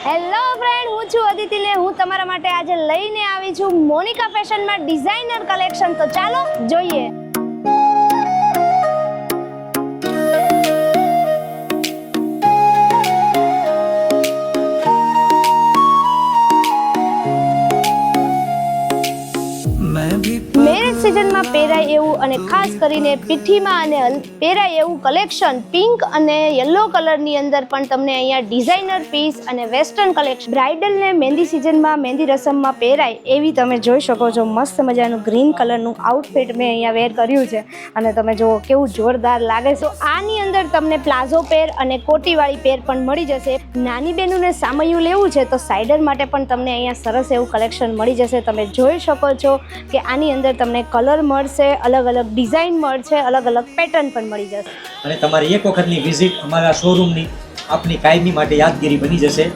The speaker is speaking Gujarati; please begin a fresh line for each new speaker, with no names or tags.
હેલો ફ્રેન્ડ, હું છું અદિતિ ને હું તમારા માટે આજે લઈને આવી છું મોનિકા ફેશનમાં ડિઝાઇનર કલેક્શન. તો ચાલો જોઈએ. મેરેજ સિઝનમાં પહેરાય એવું અને ખાસ કરીને પીઠીમાં અને પહેરાય એવું કલેક્શન પિંક અને યલો કલરની અંદર પણ તમને અહીંયા ડિઝાઇનર પીસ અને વેસ્ટર્ન કલેક્શન બ્રાઇડલ ને મહેંદી સિઝનમાં મહેંદી રસમમાં પહેરાય એવી તમે જોઈ શકો છો. મસ્ત મજાનું ગ્રીન કલરનું આઉટફિટ મેં અહીંયા વેર કર્યું છે અને તમે જુઓ કેવું જોરદાર લાગે છે. આની અંદર તમને પ્લાઝો પેર અને કોટીવાળી પેર પણ મળી જશે. નાની બહેનોને સામયું લેવું છે તો સાઇડર માટે પણ તમને અહીંયા સરસ એવું કલેક્શન મળી જશે. તમે જોઈ શકો છો કે આની અંદર તમને કલર મળશે, અલગ અલગ ડિઝાઇન મળશે, અલગ અલગ પેટર્ન પણ મળી જશે
અને તમારી એક વખતની વિઝિટ અમારા શોરૂમની આપની કાયમી માટે યાદગીરી બની જશે.